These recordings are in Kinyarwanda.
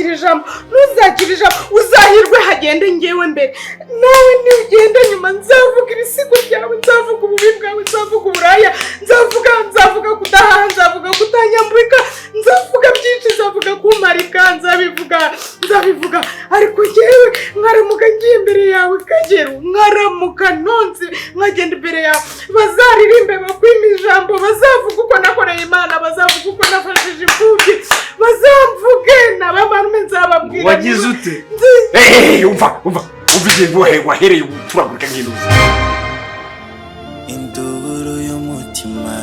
ntuzagira ijambo uzahirwe hagende ngewe mbere nawe nugenda nyuma nzavuga ibisigo byawe nzavuga ububi bwawe nzavuga uburaya nzavuga kudahaha nzavuga kutanyambika nzavuga byinshi nzavuga kumarika nzabivuga ariko ngewe nkaramuka ngiye imbere yawe Kageru nkaramuka nonze nkagenda imbere yawe bazaririmbe bakwima ijambo bazavuga uko nakoreye Imana bazavuga uko nafashije imfubyi bazamvuge n'abamarume nzababwira wagize ute umva igihe wahereye turagurika nk'intuzi induru y'umutima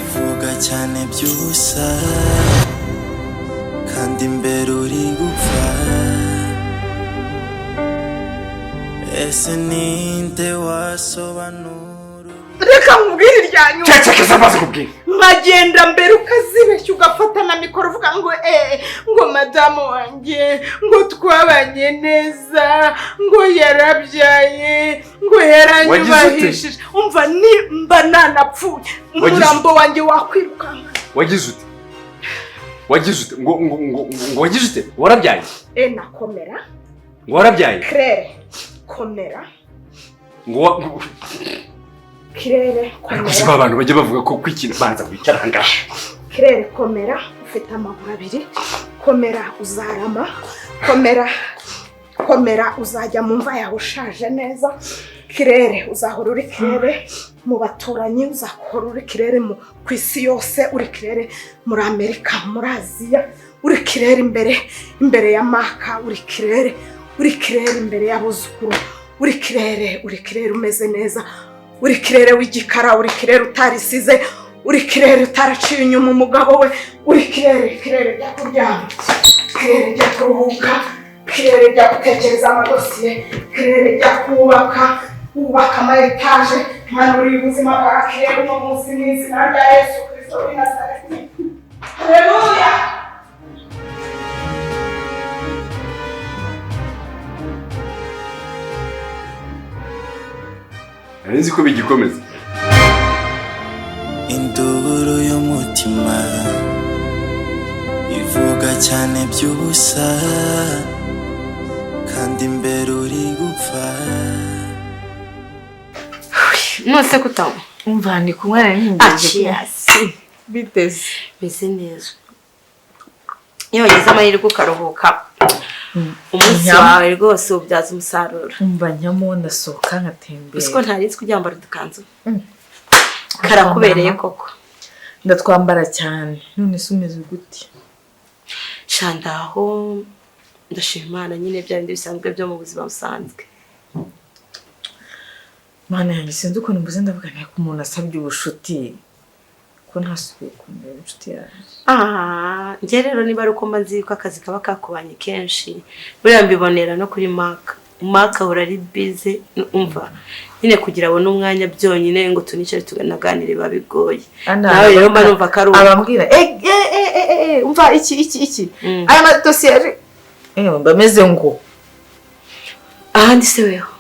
ivuga cyane byusa kandi imbere uri gupfa ese ninde wasobanura reka nkubwire iryanyuma cecekeza amaze kubwira nkagenda mbere ukazibeshya ugafata na mikoro uvuga ngo madamu wanjye ngo twabanye neza ngo yarabyaye ngo yaranyubahishije umva nimba nanapfuye umurambo wanjye wakwirukanka wagize ute ngo wagize ute warabyaye nakomera ngo warabyaye Claire komera ngo Claire komera kuziba abantu bajye bavuga ko kwikintu banza wicara ngaho Claire komera ufite amaguru abiri komera uzarama komera uzajya mu mva yawe ushaje neza Claire uzahora uri Claire mu baturanyi uzahora uri Claire ku isi yose uri Claire muri Amerika muri Aziya uri Claire imbere ya Maka uri Claire imbere y'abuzukuru uri Claire umeze neza uri Claire w'igikara uri Claire utarisize uri Claire utaraciye inyuma umugabo we uri Claire jya kuryama Claire jya kuruhuka Claire jya gutekereza amadosiye Claire jya kubaka ama etaje hano uri ubuzima bwa Claire no munsi n'izina rya Yesu Kristo w'i Nazareti. Haleluya. nzi ko bigikomeza induru y'umutima ivuga cyane byusa kandi imbere uri gupfa nose kutamu umva ndi kumwana n'ingenzi biteze bise neza iyo wageze amahirwe ukaruhuka umunsi wawe rwose ubyaza umusaruro umva nyamo ndasohoka nkatembera usiko ntarinzi kuryambara udukanzu karakubereye koko ndatwambara cyane none se umeze gute shandaho ndashima Imana nyine byarindi bisanzwe byo mu buzima busanzwe Mana yanjye sinzi ukuntu mbuze ndavuga nako umuntu asabye ubushuti ko ntasubiye kumenya inshuti yaje njye rero niba ari uko mbanzi ko akazi kaba kakubanye kenshi buriya mbibonera no kuri Maka urari busy umva nyine kugira abone umwanya byonyine ngo tunicare tunaganire babigoye nawe rero mba numva ko ari abambwira umva iki aya madosiye bameze ngo ahandi se weho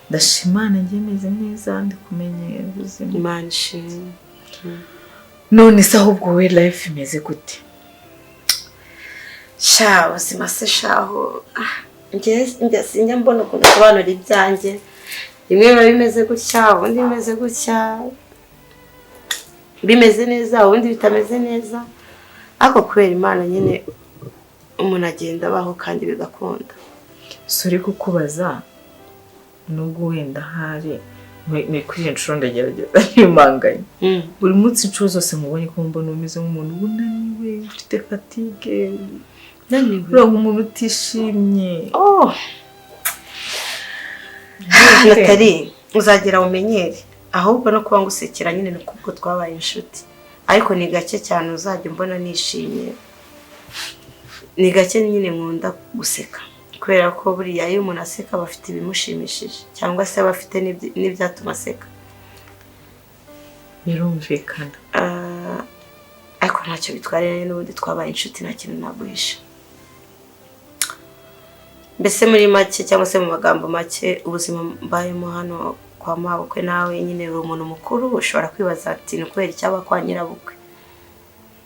ndashimana ngiye meze neza ndi kumenyera ubuzima Imana ishimwe none se ahubwo we life imeze gute sha ubuzima se shaho njye sinjya mbona ukuntu sobanura ibyanjye rimwe biba bimeze gutya ubundi bimeze gutya bimeze neza ubundi bitameze neza ariko kubera Imana nyine umuntu agenda abaho kandi bigakunda sori kukubaza nubwo wenda hari ni kuri inshuro ndagerageza nimanganye buri munsi inshuro zose mubonye ko mbona umeze nk'umuntu unaniwe ufite fatigue naniwe nk'umuntu utishimye Natali uzagera umenyere ahubwo no kuba ngusekera nyine ni kubwo twabaye inshuti ariko ni gake cyane uzajya mbona nishimye ni gake nyine nkunda guseka kubera ko buriya iyo umuntu aseka aba afite ibimushimishije cyangwa se aba afite n'ibyatuma aseka birumvikana ariko ntacyo bitwariye n'ubundi twabaye inshuti nta kintu naguhisha mbese muri make cyangwa se mu magambo make ubuzima mbayemo hano kwa mabukwe nawe nyine uri umuntu mukuru ushobora kwibaza ati ni kubera icyaba kwa nyirabukwe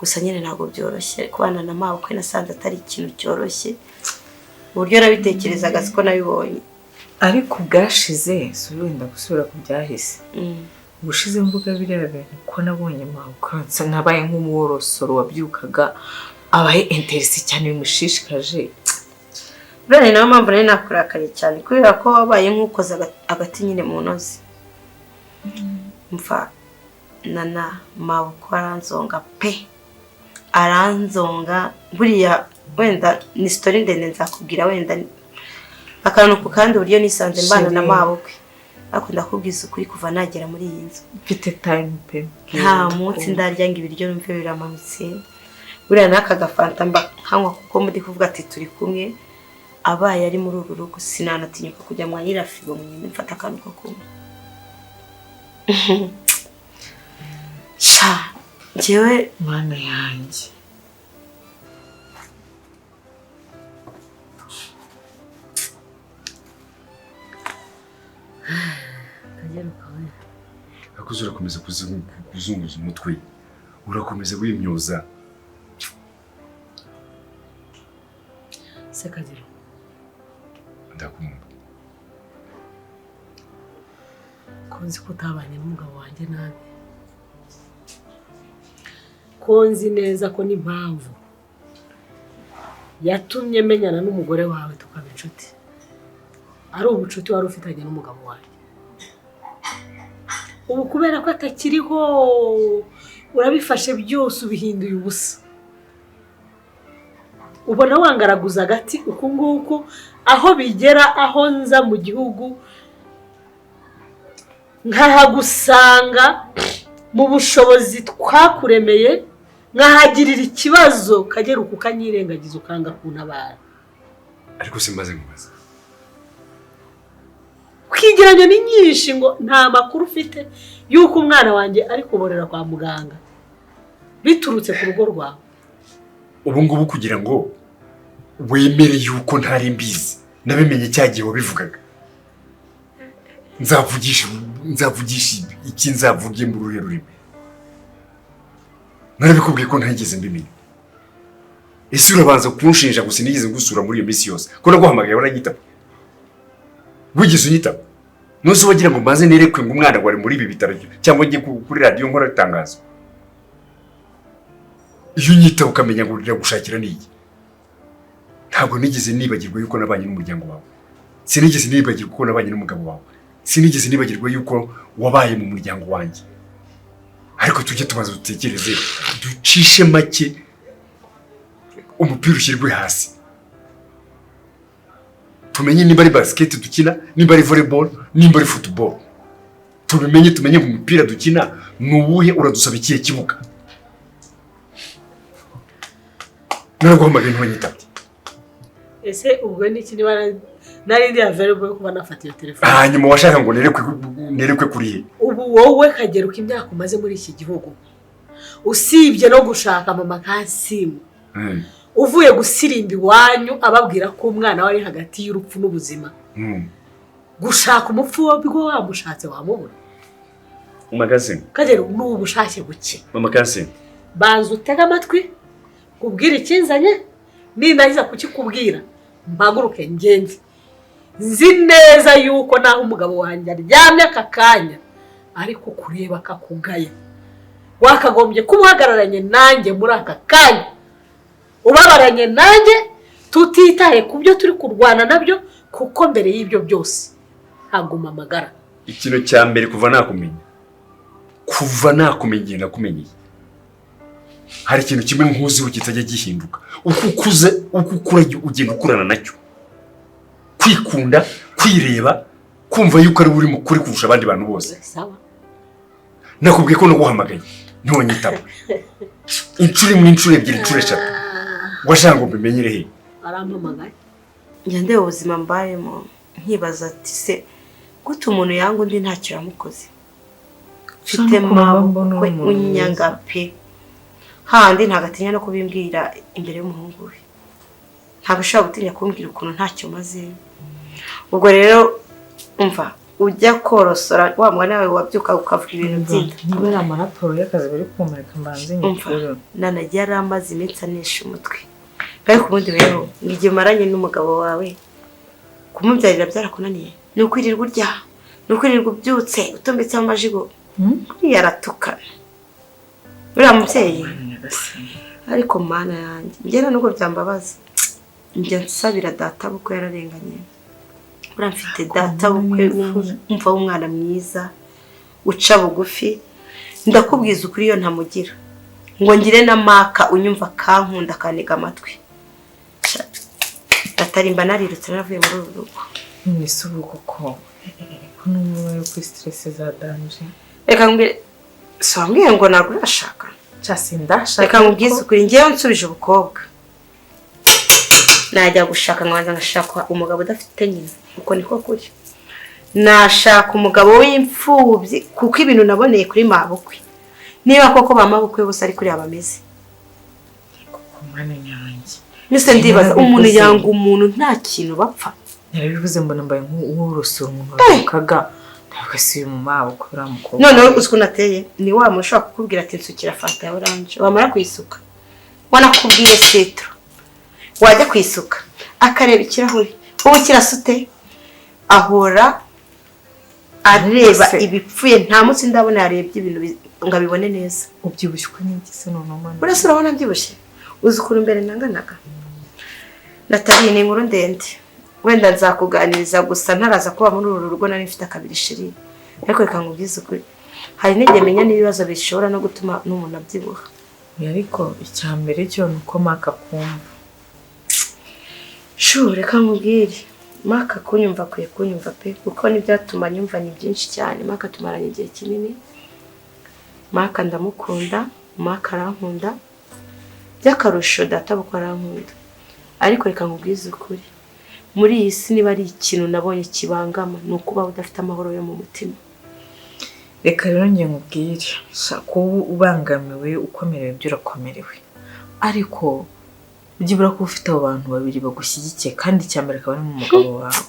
gusa nyine ntabwo byoroshye kubana na mabukwe nasanze atari ikintu cyoroshye uburyo nabitekerezaga siko nabibonye ariko bwashize si wenda gusubira ku byahise ubushize mvuga biriya bintu ko nabonye mabukwe nabaye nk'umuworosoro wabyukaga abaye interesi cyane bimushishikaje bene nawe mpamvu nari nakurakariye cyane kubera ko wabaye nk'ukoze agati nyine mu ntozi mfa nana mabukwe aranzonga pe aranzonga buriya wenda ni story ndende nzakubwira wenda akantu ku kandi uburyo nisanze mbana na mabukwe ariko ndakubwiza ukuri kuva nagera muri iyi nzu mfite time pe nta munsi ndarya ngo ibiryo numve biramanutse buriya naka gafanta mba nkanywa kuko muri kuvuga ati turi kumwe abaye ari muri uru rugo sinanatinyuka kujya mwanyira figo munyine mfata akantu ko kumwe sha jewe mana yanjye Akuze urakomeza kuzunguza umutwe urakomeza wimyoza Sekagiro ndakumva konzi ko utabanye n'umugabo wanjye nabi konzi neza ko n'impamvu yatumye menyana n'umugore wawe tukaba inshuti ari ubucuti wari ufitanye n'umugabo wawe ubu kubera ko atakiriho urabifashe byose ubihinduye ubusa ubona wangaraguza agati uku nguku aho bigera aho nza mu gihugu nkahagusanga mu bushobozi twakuremeye nkahagirira ikibazo kagera uku kanyirengagiza ukanga kuntabara ariko simbaze nkubaza kwigeranya ni nyinshi ngo nta makuru ufite yuko umwana wanjye ari kuborera kwa muganga biturutse ku rugo rwawe ubu ngubu kugira ngo wemere yuko ntari mbizi nabimenye cyagiye wabivugaga nzavugisha iki nzavugiye mu ruhe rurimi narabikubwiye ko ntageze mbimenya ese urabanza kunshinja gusa nigeze ngusura muri iyo minsi yose ko naguhamagaye waranyitaba wigeze unyitaba nose wagira ngo mbaze nerekwe ngo umwana wari muri ibi bitaro cyangwa njye kuri radio nkora itangazo iyo unyitaba ukamenya ngo uragushakira n'iki ntabwo nigeze nibagirwa yuko nabanye n'umuryango wawe sinigeze nibagirwa ko nabanye n'umugabo wawe sinigeze nibagirwa yuko wabaye mu muryango wanjye ariko tujye tumaze dutekereze ducishe make umupira ushyirwe hasi tumenye nimba ari basket dukina nimba ari volleyball nimba ari football tumenye mu mupira dukina nuwuhe uradusaba ikihe kibuga naraguhamagaye ntiwanyitabye ese ubwo niki niba nari ndi available yo kuba nafata iyo telefone hanyuma washaka ngo nerekwe kuri he ubu wowe kageruka imyaka umaze muri iki gihugu usibye no gushaka mama Kasimu uvuye gusirimba iwanyu ababwira ko umwana wari hagati y'urupfu n'ubuzima gushaka umupfu wabwo wamushatse wamubura umagazine kageru n'ubushake buke mama Kasimu banza utega amatwi kubwira ikinzanye nindahiza kukikubwira mpaguruke ngende nzi neza yuko naho umugabo wanjye aryamye aka kanya ariko kureba akakugaya wakagombye kumuhagararanye nanjye muri aka kanya ubabaranye nanjye tutitaye ku byo turi kurwana nabyo kuko mbere y'ibyo byose haguma amagara ikintu cya mbere kuva nakumenye nakumenyeye hari ikintu kimwe nkuziho kitajya gihinduka uko ukuze uko ukura ugenda ukurana nacyo kwikunda kwireba kumva yuko ari uri mukuri kurusha abandi bantu bose sawa nakubwiye ko naguhamagaye ntiwanyitaba inshuro imwe inshuro ebyiri inshuro eshatu washaka ngo mbimenyere he arampamagaye njya ndeba ubuzima mbayemo nkibaza ati se gute umuntu yanga undi ntacyo yamukoze mfite mabukwe unyanga pe handi ntagatinya no kubimbwira imbere y'umuhungu we ntabwo ushobora gutinya kumbwira ukuntu ntacyo maze ubwo rero umva ujya korosora wa mwana wawe wabyuka ukavuga ibintu byinshi. Niba ari amaraporo y'akazi bari kumurika mbanze nyikuru. Nanagiye ari amazi iminsi anesha umutwe. Ariko ubundi rero ngiye maranye n'umugabo wawe kumubyarira byarakunaniye. Ni ukwirirwa urya, ni ukwirirwa ubyutse utumbitse amajigo. Yaratukana. Uriya mubyeyi ariko mana yanjye ngera nuko byambabaza. Njye nsabira data bukwe yararenganye. Uramfite data bukwe umva umwana mwiza uca bugufi. Ndakubwiza ukuri iyo ntamugira ngo ngire na maka unyumva kankunda kaniga amatwi. Atarimba narirutse naravuye muri uru rugo. Nisubuko ko kunumwe ku stress za danje. Reka ngire swambwiye ngo nagurashaka. Cyase ndashaka. Reka ngubwize ukuri ngiye nsubije ubukobwa. Najya gushaka nkabanza ngashaka umugabo udafite nyina. Uko niko kuri. Nashaka umugabo w'imfubyi kuko ibintu naboneye kuri mabukwe. Niba koko bamabukwe bose ari kuri abameze. Koko mwana nyange. Nise ndibaza umuntu yanga umuntu nta kintu bapfa. Narabivuze mbona mbaye nk'urusura umuntu akaga. Ndakasiye mu mabukwe uramukobwa. None uziko nateye ni wa mushaka kukubwira ati nsukira fanta ya orange. Wamara kwisuka. Wanakubwiye citro. Wajya kwisuka akareba ikirahuri. Ubu kirasute ahora areba ibipfuye nta munsi ndabona yarebye ibintu ngabibone neza. Ubyibushywe n'igise none mama. Urase urabona mbyibushye. Uzukura imbere nanganaga. Natari ni inkuru ndende. Wenda nzakuganiriza gusa ntaraza kuba muri uru rugo nari mfite akabiri shiri. Ariko reka ngubwize ukuri. Hari n'igihe menya n'ibibazo bishobora no gutuma n'umuntu abyibuha. Ariko icyambere cyo nuko maka kumva. Reka nkubwire. Maka kunyumva kwe kunyumva pe kuko nibyatuma nyumva ni byinshi cyane. Maka tumaranye igihe kinini. Maka ndamukunda, Maka arankunda. Byakarusho data buko arankunda. Ariko reka nkubwize ukuri. Muri iyi si niba ari ikintu nabonye kibangama nuko uba udafite amahoro yo mu mutima. Reka rero ngiye nkubwire ko ubangamiwe ukomerewe byurakomerewe. Ariko ugibura ko ufite abo bantu babiri bagushyigikiye kandi cyambere akaba ari mu mugabo wawe.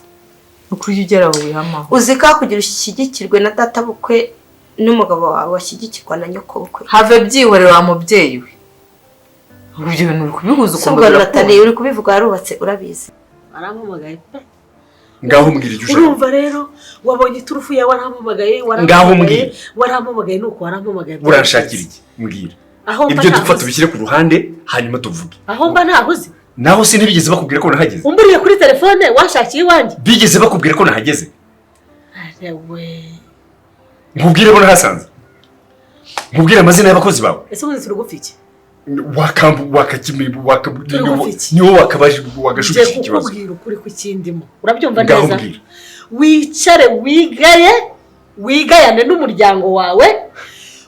Ukuri ugera aho wihamaho. Uzika kugira ushyigikirwe na data bukwe n'umugabo wawe washyigikirwa na nyoko bukwe. Have byihore wa mubyeyi we. Ubyo bintu uri kubihuza ukumva Natali uri kubivuga yarubatse urabizi. Arampamagaye pe. Ngaho mbwira icyo ushaka. Urumva rero wabonye iturufu yawe warampamagaye Ngaho mbwira. Warampamagaye nuko warampamagaye. Urashakira iki? Mbwira. Ibyo dupfa tubishyire ku ruhande hanyuma tuvuge. Aho mba ntahuze. Naho se ntibigeze bakubwira ko nahageze. Umburiye kuri telefone washakiye iwanjye. Bigeze bakubwira ko nahageze. Arewe. Nkubwire bo nahasanze. Nkubwire amazina y'abakozi bawe. Ese ubuze turugufiki? Niwo wakabaje wagashubije ikibazo. Kubwira ukuri ku kindimo. Urabyumva neza? Wicare wigayane n'umuryango wawe.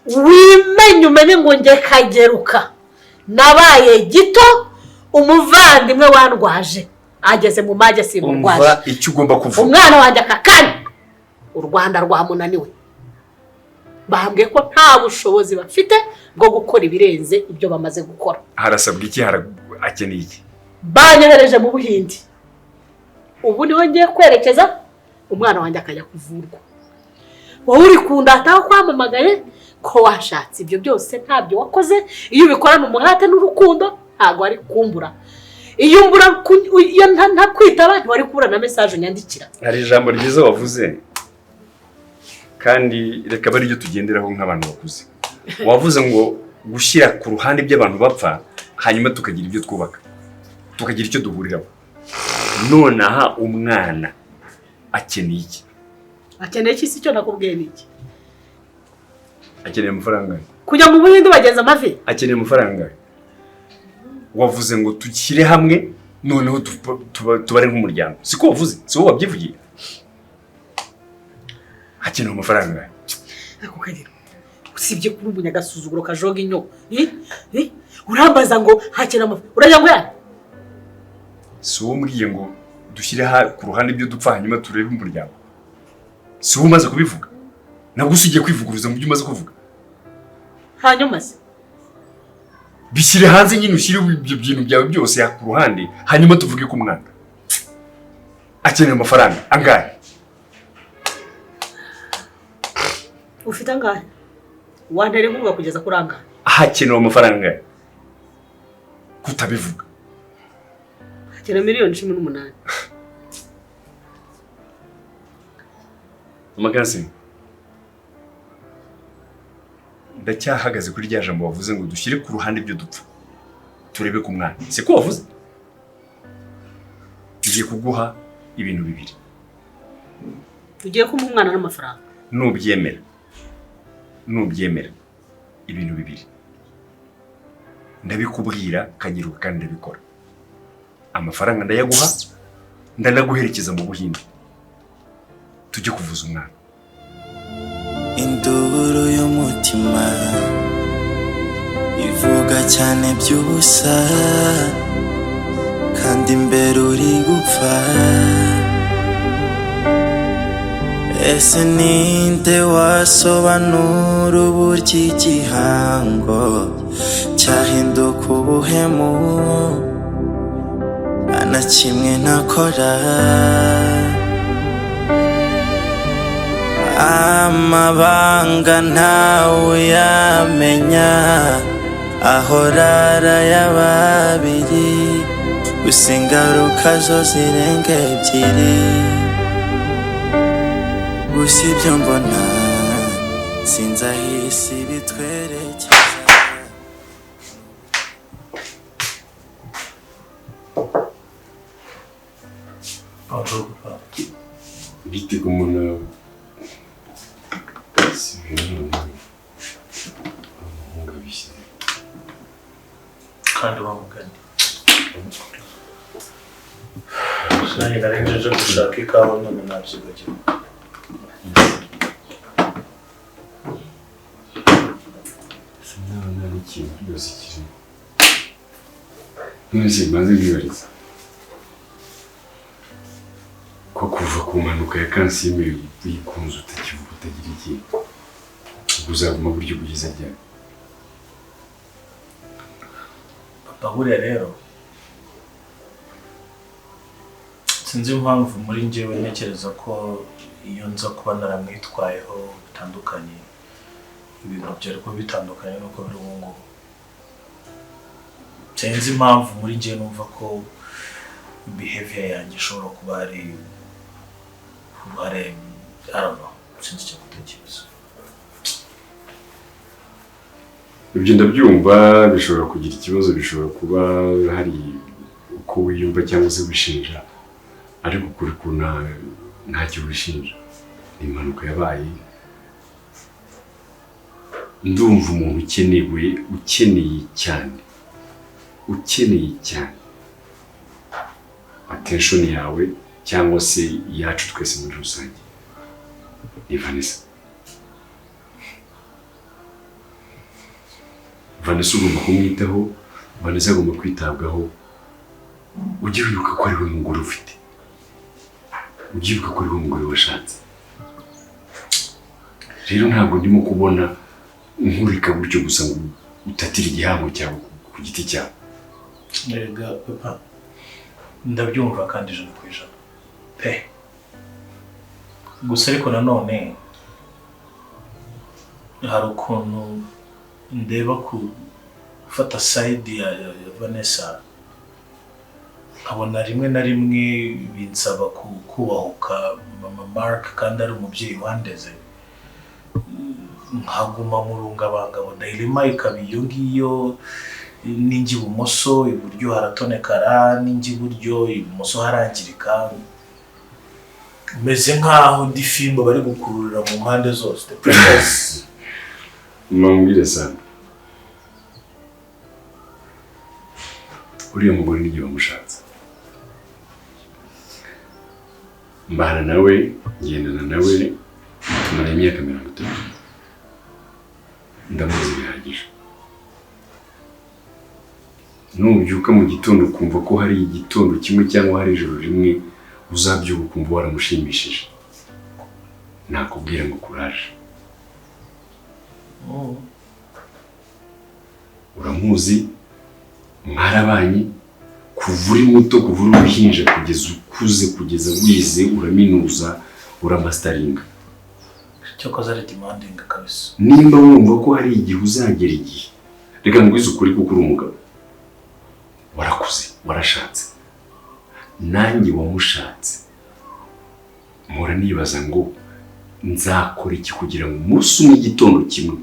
Wimenye umenye ngo nge kageruka. Nabaye gito umuvandimwe wandwaje. Ageze mu maje simurwaje. Umva icyo ugomba kuvuga. Umwana wanjye akakanya. U Rwanda rwamunaniwe. Bahambwe ko nta bushobozi bafite bwo gukora ibirenze ibyo bamaze gukora. Harasabwa iki akeneye iki? Banyohereje mu Buhindi. Ubu niho ngiye kwerekeza umwana wanjye akajya kuvurwa. Wowe uri kundataho kwamamagaye ko washatse ibyo byose ntabyo wakoze. Iyo ubikorana umuhate n'urukundo ntago ari kumbura. Iyo mbura iyo ntakwitaba ntiwari kubura na message nyandikira. Hari ijambo ryiza wavuze kandi reka bari ryo tugenderaho nk'abantu bakuze. Wavuze ngo gushyira ku ruhande by'abantu bapfa hanyuma tukagira ibyo twubaka. Tukagira icyo duhuriraho. Nonaha umwana akeneye iki? Akeneye iki si cyo nakubwiye niki? Akeneye amafaranga. Kujya mu Buhindi bageza amavi. Akeneye amafaranga. Wavuze ngo tukire hamwe noneho tubare nk'umuryango. Siko wavuze? Si wowe wabyivugiye? Akeneye amafaranga. Ako kagira. Usibye kuri umunyagasuzuguro kajoga inyo. Urambaza ngo hakeneye amafaranga. Urajya ngo ya? Si wowe mbwiye ngo dushyire ku ruhande ibyo dupfa hanyuma turebe umuryango. Si wowe umaze kubivuga? Nabwo usigiye kwivuguruza mu byo umaze kuvuga. Hanyuma se bishyire hanze nyine ushyire ibyo bintu byawe byose ku ruhande hanyuma tuvuge ku mwana akeneye amafaranga angahe. ufite angahe wantera inkunga kugeza kuri angahe hakenewe amafaranga kutabivuga hakenewe miliyoni 18 Amagazi ndacyahagaze kuri rya jambo wavuze ngo dushyire ku ruhande ibyo dupfa turebe ku mwana siko wavuze ugiye kuguha ibintu bibiri ugiye kumpa umwana n'amafaranga nubyemera ibintu bibiri ndabikubwira kanyiruka kandi ndabikora amafaranga ndayaguha ndanaguherekeza mu Buhinde tujye kuvuza umwana induru y'umutima ivuga cyane by'ubusa kandi imbere uri gupfa ese ninde wasobanura uburyo igihango cyahinduka ubuhemu ana kimwe ntakora amabanga ntawe yamenya ahorara y'ababiri gusa ingaruka zo zirenga ebyiri gusa ibyo mbona sinzi aho isi bitwerekeza bitega umuntu kandi wamugani nanjye narengeje gushaka ikawa none nabyibagiwe sinabona n'ikintu cyose kirimo none maze kwibariza ko kuva ku mpanuka ya kansime uyikunze utakivuga utagira ikintu uzaguma buryo kugeza ryari papa buriya rero sinzi impamvu muri njyewe ntekereza ko iyo nza kuba naramwitwayeho bitandukanye ibintu byari kuba bitandukanye nuko biri ubu ngubu sinzi impamvu muri njyewe numva ko behavior yanjye ishobora kuba ari I don't know sinzi icyo gutekereza ibyo ndabyumva bishobora kugira ikibazo bishobora kuba hari uko wiyumva cyangwa se wishinja ariko kuri kuna ntacyo wishinja ni impanuka yabaye ndumva umuntu ukeneye cyane attention yawe cyangwa se yacu twese muri rusange ni Vanessa ugomba kumwitaho Vanessa agomba kwitabwaho ujye wibuka ko ari we mugore ufite ujye wibuka ko ari we mugore washatse rero ntabwo ndimo kubona nkurika buryo gusa ngo utatira igihango cyawe ku giti cyawe Erega papa ndabyumva kandi 100% pe gusa ariko nanone hari ukuntu ndeba gufata side ya Vanessa nkabona rimwe na rimwe binsaba kubahuka mama Mark kandi ari umubyeyi wandeze nkaguma mu rungabangabo dailima ikaba iyo ngiyo ningi ibumoso iburyo haratonekara ningi iburyo ibumoso harangirika meze nkaho ndi filime bari gukururira mu mpande zose the princess mambwire sana uriya mugore n'igihe bamushatse mbana nawe ngendana nawe tumara imyaka 30 ndamuzi bihagije nubyuka mu gitondo kumva ko hari igitondo kimwe cyangwa hari ijoro rimwe uzabyuka kumva waramushimishije nakubwira ngo kuraje uramuzi mwarabanye kuva uri muto kuva uri uruhinja kugeza ukuze kugeza wize uraminuza uramastaringa cyakoze ari demanding kabisa. nimba wumva ko hari igihe uzagera igihe reka ngwize ukuri kuko uri umugabo warakuze warashatse nanjye wamushatse mpora nibaza ngo nzakora iki kugira ngo umunsi umwe igitondo kimwe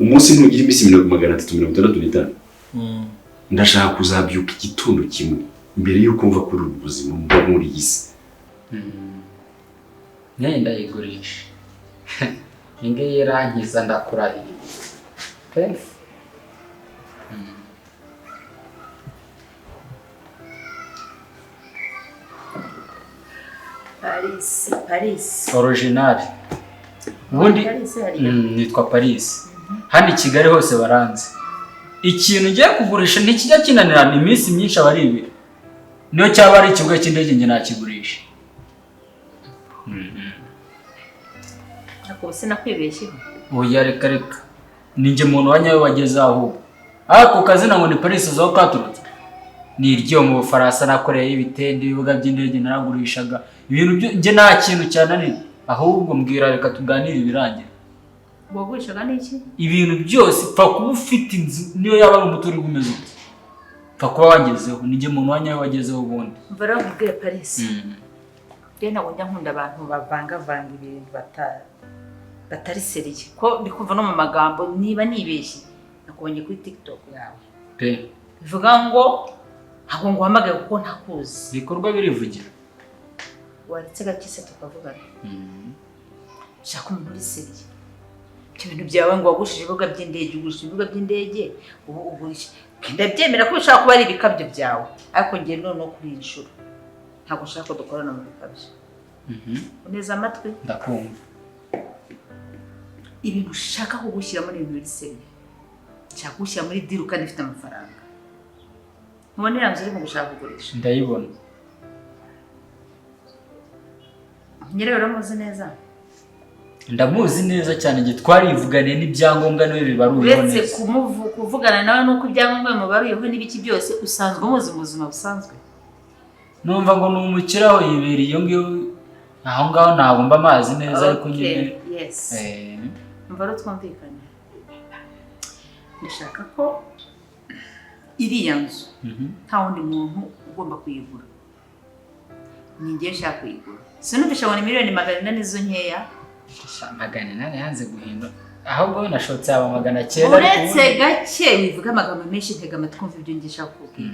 umunsi ntugira iminsi 365 ndashaka kuzabyuka igitondo kimwe mbere yuko mva kuri ubu buzima mba muri iyi si nenda yigurisha inge yerangiza ndakurahiye pe Paris original ubundi nitwa Paris hano i Kigali hose baranze ikintu ngiye kugurisha ntikijya kinanirana iminsi myinshi abari ibiri niyo cyaba ari ikibuga cy'indege nge nakigurisha Ako sinakwibeshyeho. oya reka ninjye muntu wanyawe wageze aho ako kazina ngo ni Paris zo katurutse ni iryo mu Bufaransa nakoreye ibitende ibibuga by'indege naragurishaga ibintu nge nta kintu cyananira ahubwo mbwira reka tuganire ibirangira Wagurishaga n'iki? ibintu byose pfa kuba ufite inzu niyo yaba ari umuturi gumeze pfa kuba wagezeho ninjye muntu wanyawe wagezeho ubundi Mvara nkubwire Paris. Rero ntabwo njya nkunda abantu bavanga ibintu batari seriye ko ndikumva no mu magambo niba nibeshye nakubonye kuri TikTok yawe pe bivuga ngo ntabwo nguhamagaye kuko ntakuzi ibikorwa birivugira waretse gakise tukavugana shaka umuntu uri seriye ibintu byawe ngo wagushije ibibuga by'indege ugurishije ibibuga by'indege ubu ugurisha ndabyemera ko ushaka kuba ari ibikabyo byawe ariko ngiye no kuri inshuro ntabwo ushaka ko dukorana mu bikabyo uneza amatwi ndakumva ibintu ushaka kugushyiramo n'ibintu biri seriye nshaka kugushyira muri deal kandi ifite amafaranga ntubona iriya nzu uri mu gushaka kugurisha ndayibona nyirayo uramuzi neza ndamuzi neza cyane nge twarivuganiye n'ibyangombwa niwe bibaruyeho neza uretse kuvugana nawe nuko ibyangombwa bimubaruyeho n'ibiki byose usanzwe umuzi mu buzima busanzwe numva ngo numukira aho yibereye iyo ngiyo aho ngaho ntabwo mba amazi neza ariko nyine yes mva rero twumvikanye ndashaka ko iriya nzu nta wundi muntu ugomba kuyigura ni njye nshaka kuyigura sinumvisha ngo ni miliyoni 400 nizo nkeya 400 yanze guhindura ahubwo nashotse aba 900 uretse gake wivuga amagambo menshi ntega amatwi umva ibyo ngisha kukubwira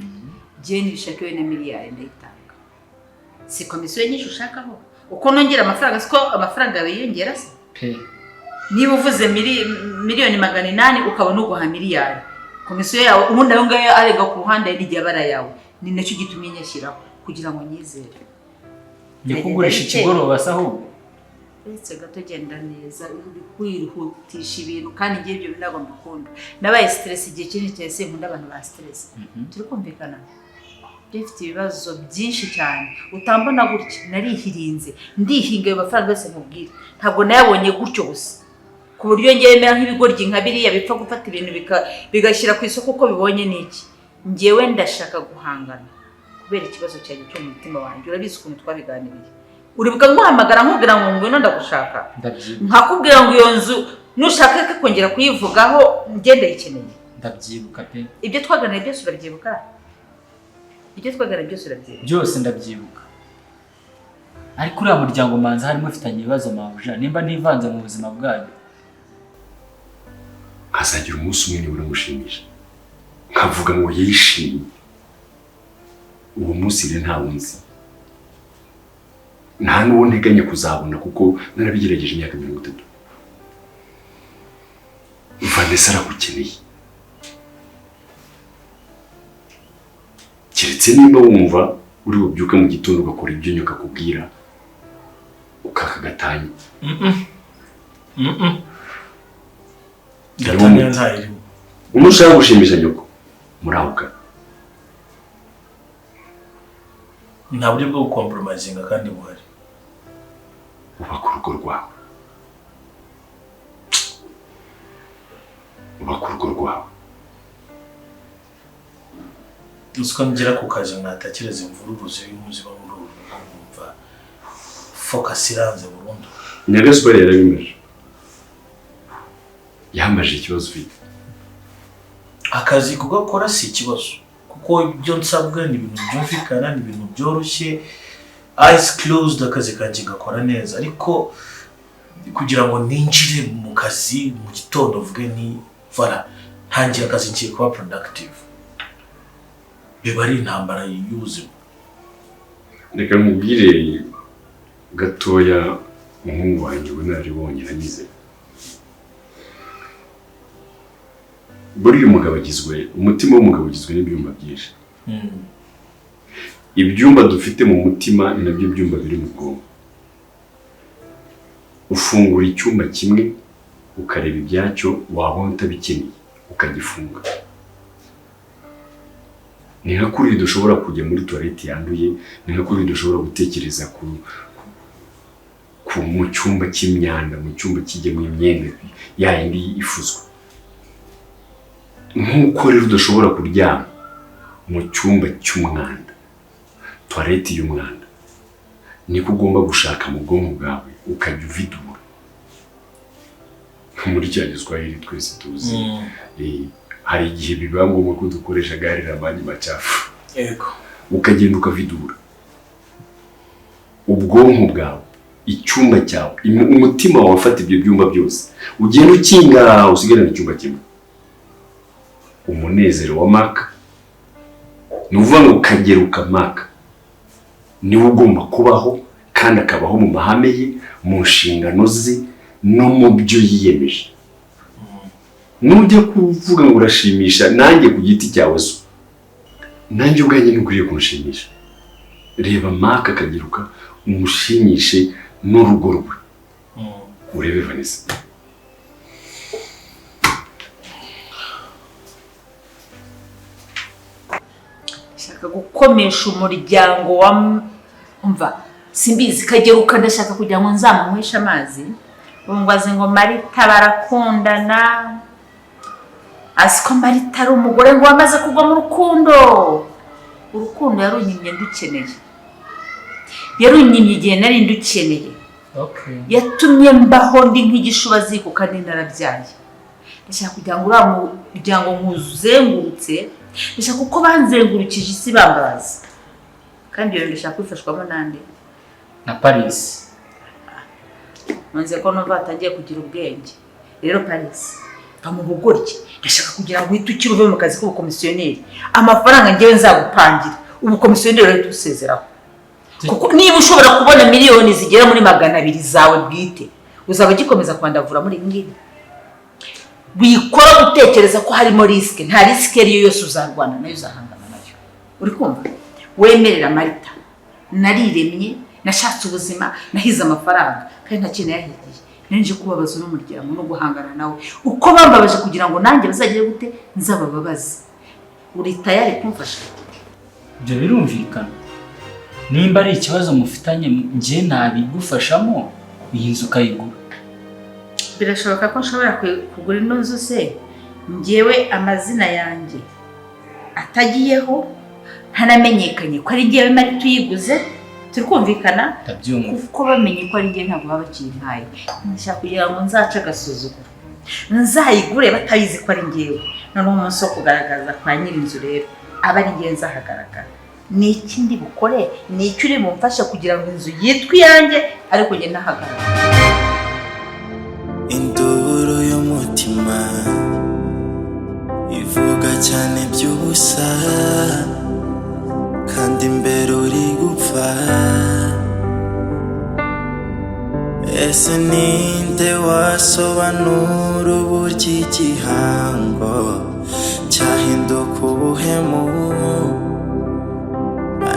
je nibishaka we na miliyari ndayitanga si komisiyo nyinshi ushakaho uko nongera amafaranga siko amafaranga yawe yiyongera se pe niba uvuze miliyoni 800 ukabona uguha miliyari komisiyo yawe ubundi ayo ngayo arega ku ruhande y'ijya bara yawe ni nacyo gitumye nyashyiraho kugira ngo nyizere kugurisha ikigoroba se ahubwo uretse gato genda neza kwihutisha ibintu kandi ngiye ibyo binago mbikunda nabaye stress igihe kinini cyose nkunda abantu ba stress turi kumvikana dufite ibibazo byinshi cyane utambona gutya narihirinze ndihinga ayo mafaranga yose nkubwira ntabwo nayabonye gutyo gusa ku buryo ngemera nk'ibigoryi nka biriya bipfa gufata ibintu bigashyira ku isoko uko bibonye niki ngewe ndashaka guhangana kubera ikibazo cyanjye cyo mu mutima wanjye urabizi ukuntu twabiganiriye uribuka nguhamagara nkubwira ngo ngwino ndagushaka nkakubwira ngo iyo nzu nushaka kongera kuyivugaho ngende yikeneye ndabyibuka pe ibyo twaganiriye byose urabyibuka byose ndabyibuka ariko uriya muryango manza harimo ufitanye ibibazo mabuja nimba ntivanze mu buzima bwayo azagira umunsi umwe niba uramushimisha nkavuga ngo yishimye uwo munsi rero ntawo nzi nta n'uwo nteganya kuzabona kuko narabigerageje imyaka 30 Vanessa aragukeneye keretse nimba wumva uri bubyuka mu gitondo ugakora ibyo nyoka kubwira ukakagatanya gatanya nzayirimo umushaka gushimisha nyoko murahuka nta buryo bwo compromising kandi buhari ubaka urugo rwawe uko ngera ku kazi natakereza imvururu ziba muri ubu numva focus iranze burundu Nyagasubari yarabimeje yambaje ikibazo ufite. Akazi kugakora si ikibazo kuko ibyo nsabwa ni ibintu byumvikana, ni ibintu byoroshye, eyes closed, akazi kanjye gakora neza. Ariko kugira ngo ninjire mu kazi mu gitondo vuge ni voilà ntangira akazi ngiye kuba productive, biba ari intambara y'ubuzima. Reka nkubwire gatoya umuhungu wanjye we naribonye nanize. Buriya umugabo agizwe, umutima w'umugabo ugizwe n'ibyumba byinshi. Ibyumba dufite mu mutima ni nabyo byumba biri mu bwonko. Ufungura icyumba kimwe ukareba ibyacyo, wabona utabikeneye ukagifunga. Ni nka kuri dushobora kujya muri toilette yanduye, ni nka kuri dushobora gutekereza mu cyumba cy'imyanda, mu cyumba kijyemo imyenda yayindi ifuzwa. Nk'uko rero udashobora kuryama mu cyumba cy'umwanda, toilette y'umwanda, niko ugomba gushaka mu bwonko bwawe ukajya uvidura. Muri cya Giswahili twese tuzi, hari igihe biba ngombwa ko dukoresha gari ramani machafu. Yego. Ukagenda ukavidura ubwonko bwawe, icyumba cyawe, umutima wawe ufata ibyo byumba byose, ugenda ukinga usigarana icyumba kimwe. Umunezero wa Maka ni uvuga ngo ukagera ukamaka, niwe ugomba kubaho kandi akabaho mu mahame ye, mu nshingano ze no mu byo yiyemeje. Nujya kuvuga ngo urashimisha nanjye ku giti cyawe zo, nanjye ubwanjye nukuriye kumushimisha. Reba Maka akagiruka umushimishe n'urugo rwe. Urebe Vanessa. Shaka gukomesha umuryango wa umva simbizi kageruka, ndashaka kugira ngo nzamunywesha amazi. Ngwaze ngo Marita barakundana, asiko Marita ari umugore ngo wamaze kugwa mu rukundo. Urukundo yarunyimye ndukeneye, yarunyimye igihe nari ndukeneye. Yatumye mbaho ndi nk'igishubaziko kandi narabyaye. Ndashaka kugira ngo uriya muryango nkuzengurutse, ndashaka uko banzengurukije isi bambaza. Kandi iyo ndashaka kwifashwamo nande na Paris. Manze ko nova atagiye kugira ubwenge. Rero Paris amubugorye, ndashaka kugira ngo uhite ukiruve mu kazi k'ubukomisiyoneri. Amafaranga ngewe nzagupangira ubukomisiyoneri rero tusezeraho. Kuko niba ushobora kubona miliyoni zigera muri 200 zawe bwite, uzaba gikomeza kwandavura muri ngibi. Wikora gutekereza ko harimo risk, nta risk ariyo yose uzarwana nayo, uzahangana nayo. Uri kumva? Wemerera Marita, nariremye, nashatse ubuzima, nahize amafaranga kandi nta kintu yahigiye. Nanje kubabaza n'umuryango no guhangana nawe. Uko bambabaje kugira ngo nanjye bazagire gute nzabababaze. Uri tayari kumfasha? Ibyo birumvikana. Nimba ari ikibazo mufitanye nje nabigufashamo, iyi nzu ukayigura. Birashoboka ko nshobora kugura ino nzu se ngewe amazina yanjye atagiyeho, ntanamenyekanye ko ari ngewe Marita uyiguze. Turi kumvikana? Kuko bamenye ko ari ngewe ntabwo baba bakintaye. Ndashaka kugira ngo nzaca agasuzuguro, nzayigure batabizi ko ari ngewe. Noneho umunsi wo kugaragaza kwa nyiri inzu rero aba ari ngewe nzahagaragara. Ni iki ndi bukore, ni iki uri bumfasha kugira ngo inzu yitwe iyanjye ariko nge nahagaragara. Induru y'umutima ivuga cyane by'ubusa, kandi imbere uri gupfa. Ese ninde wasobanura uburyo igihango cyahinduka ubuhemu,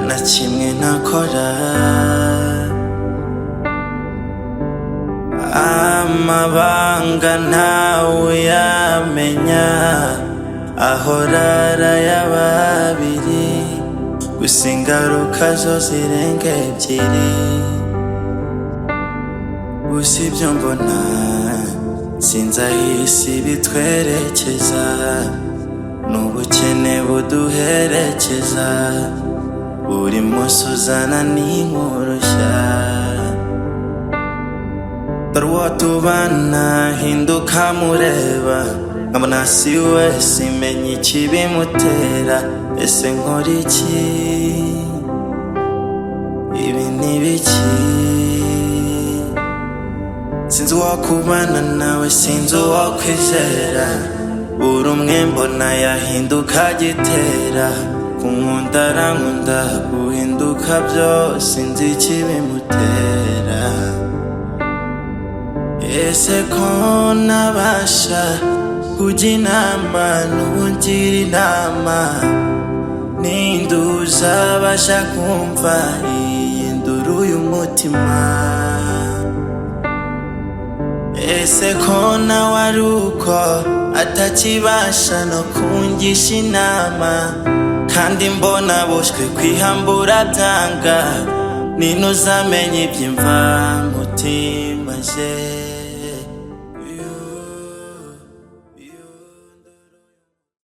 na kimwe ntakora. Amabanga ntawe yamenya, ahora arayababiri, gusa ingaruka zo zirenga ebyiri. Gusa ibyo mbona sinzi aho isi bitwerekeza, n'ubukene buduherekeza, buri munsi uzana n'inkuru nshya. dore uwo tubana hinduka mureba nkabona si we simenya ikibimutera ese nkora iki ibi ni biki sinzi uwo kubana nawe sinzi uwo kwizera buri umwe mbona yahinduka gitera kunkunda arankunda guhinduka byose sinzi ikibimutera ese ko nabasha kujya inama n'ubugira inama ninduza abasha kumva iyi nduru y'umutima ese ko nawe ari uko atakibasha no kungisha inama kandi mbona boshywe kwihambura byanga ninuzamenye iby'imva mutima je